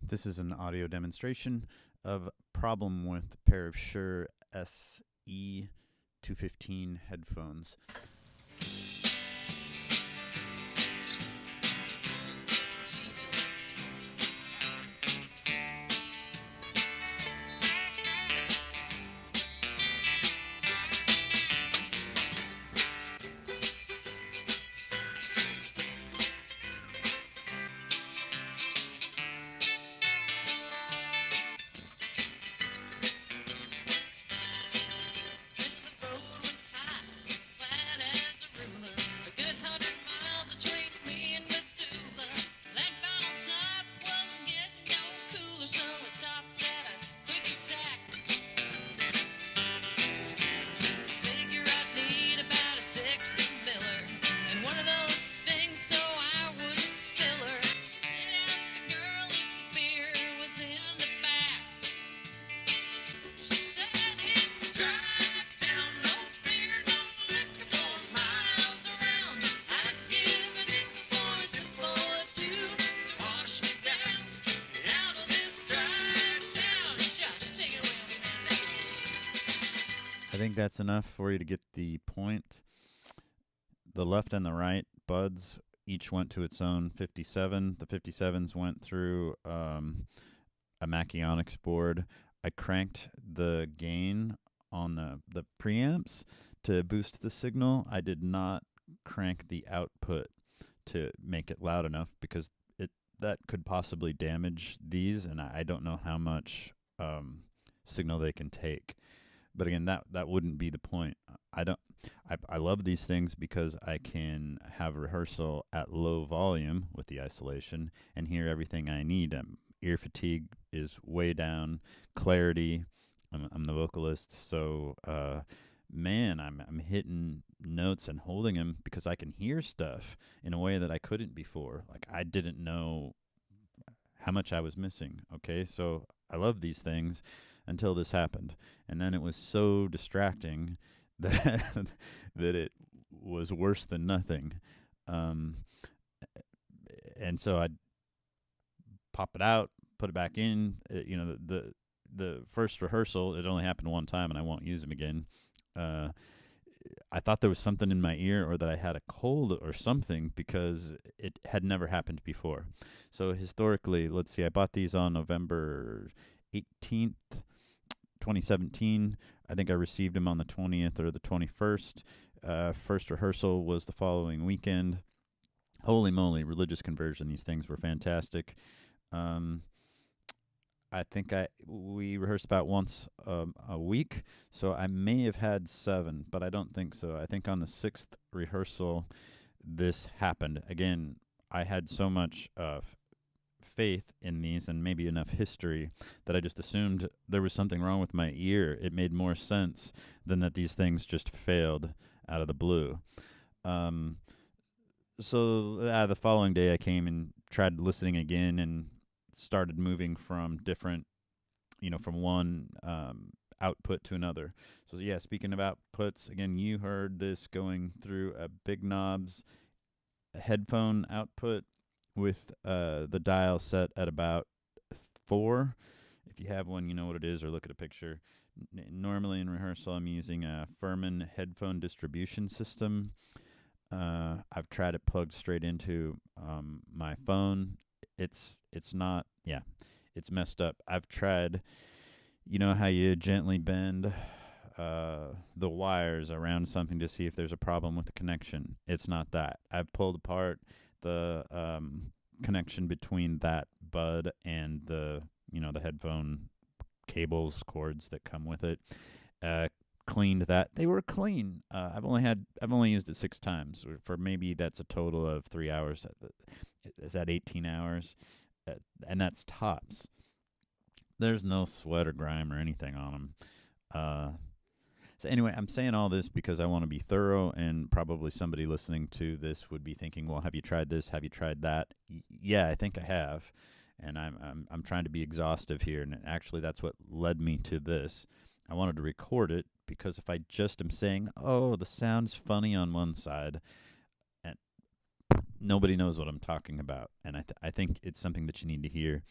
This is an audio demonstration of problem with a pair of Shure SE215 headphones. I think that's enough for you to get the point. The left and the right buds each went to its own 57. The 57s went through a Machionics board. I cranked the gain on the preamps to boost the signal. I did not crank the output to make it loud enough because that could possibly damage these, and I don't know how much signal they can take. But again, that wouldn't be the point. I love these things because I can have rehearsal at low volume with the isolation and hear everything I need. Ear fatigue is way down. Clarity, I'm the vocalist, so man, I'm hitting notes and holding them because I can hear stuff in a way that I couldn't before. Like, I didn't know how much I was missing. Okay, so I love these things until this happened, and then it was so distracting that that it was worse than nothing. And so I'd pop it out, put it back in. The first rehearsal, it only happened one time, and I won't use them again. I thought there was something in my ear or that I had a cold or something because it had never happened before. So historically, let's see, I bought these on November 18th, 2017. I think I received them on the 20th or the 21st. First rehearsal was the following weekend. Holy moly, religious conversion. These things were fantastic. I think we rehearsed about once a week, so I may have had 7, but I don't think so. I think on the 6th rehearsal, this happened. Again, I had so much faith in these and maybe enough history that I just assumed there was something wrong with my ear. It made more sense than that these things just failed out of the blue. So the following day, I came and tried listening again and started moving from different, from one output to another. So yeah, speaking of outputs, again, you heard this going through a Big Knobs headphone output with the dial set at about 4. If you have one, you know what it is, or look at a picture. Normally in rehearsal, I'm using a Furman headphone distribution system. I've tried it plugged straight into my phone. It's not, it's messed up. I've tried, you know how you gently bend the wires around something to see if there's a problem with the connection. It's not that. I've pulled apart the connection between that bud and the headphone cables, cords that come with it. Cleaned that. They were clean. I've only used it 6 times. For maybe that's a total of 3 hours. Is that 18 hours? And that's tops. There's no sweat or grime or anything on them. So anyway, I'm saying all this because I want to be thorough, and probably somebody listening to this would be thinking, well, have you tried this? Have you tried that? Yeah, I think I have. And I'm trying to be exhaustive here, and actually that's what led me to this. I wanted to record it because if I just am saying, oh, the sound's funny on one side, and nobody knows what I'm talking about, and I think it's something that you need to hear.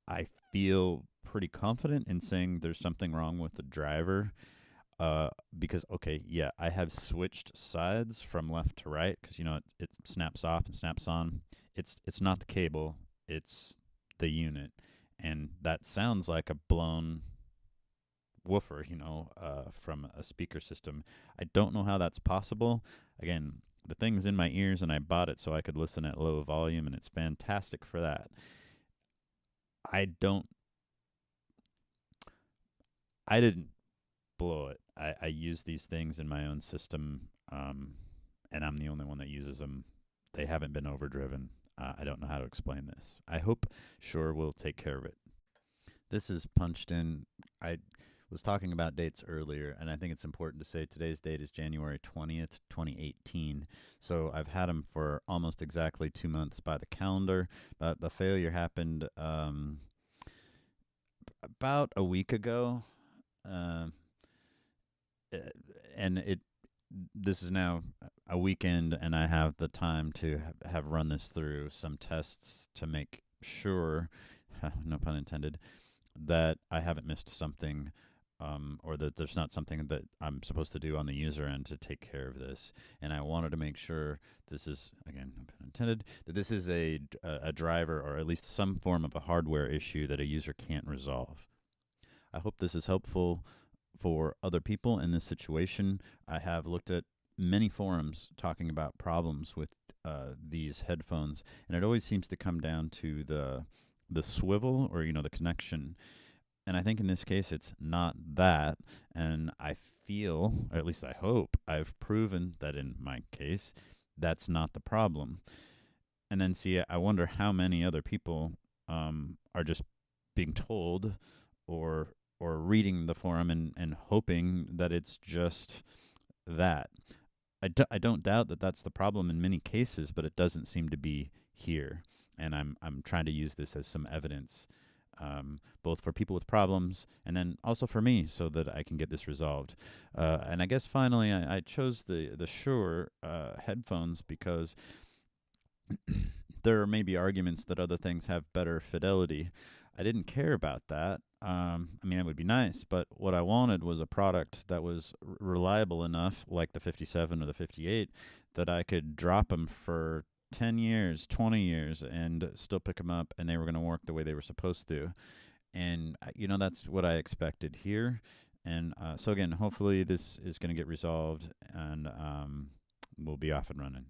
I feel pretty confident in saying there's something wrong with the driver. Because okay, yeah, I have switched sides from left to right because it snaps off and snaps on. It's not the cable, it's the unit, and that sounds like a blown woofer, from a speaker system. I don't know how that's possible. Again, the thing's in my ears, and I bought it so I could listen at low volume, and it's fantastic for that. I don't. I didn't blow it. I use these things in my own system, and I'm the only one that uses them. They haven't been overdriven. I don't know how to explain this. I hope Shure will take care of it. This is punched in. I was talking about dates earlier, and I think it's important to say today's date is January 20th, 2018. So I've had them for almost exactly 2 months by the calendar, but the failure happened about a week ago. Um, uh, and this is now a weekend, and I have the time to have run this through some tests to make sure, no pun intended, that I haven't missed something, or that there's not something that I'm supposed to do on the user end to take care of this. And I wanted to make sure this is, again, no pun intended, that this is a driver or at least some form of a hardware issue that a user can't resolve. I hope this is helpful for other people in this situation. I have looked at many forums talking about problems with these headphones, and it always seems to come down to the swivel, or the connection. And I think in this case it's not that, and I feel, or at least I hope, I've proven that in my case that's not the problem. And then see, I wonder how many other people are just being told, or reading the forum and hoping that it's just that. I don't doubt that that's the problem in many cases, but it doesn't seem to be here. And I'm trying to use this as some evidence, both for people with problems and then also for me, so that I can get this resolved. And I guess finally, I chose the Shure headphones because there are maybe arguments that other things have better fidelity. I didn't care about that. I mean, it would be nice, but what I wanted was a product that was reliable enough, like the 57 or the 58, that I could drop them for 10 years, 20 years, and still pick them up, and they were going to work the way they were supposed to. And, that's what I expected here. And so, again, hopefully this is going to get resolved, and we'll be off and running.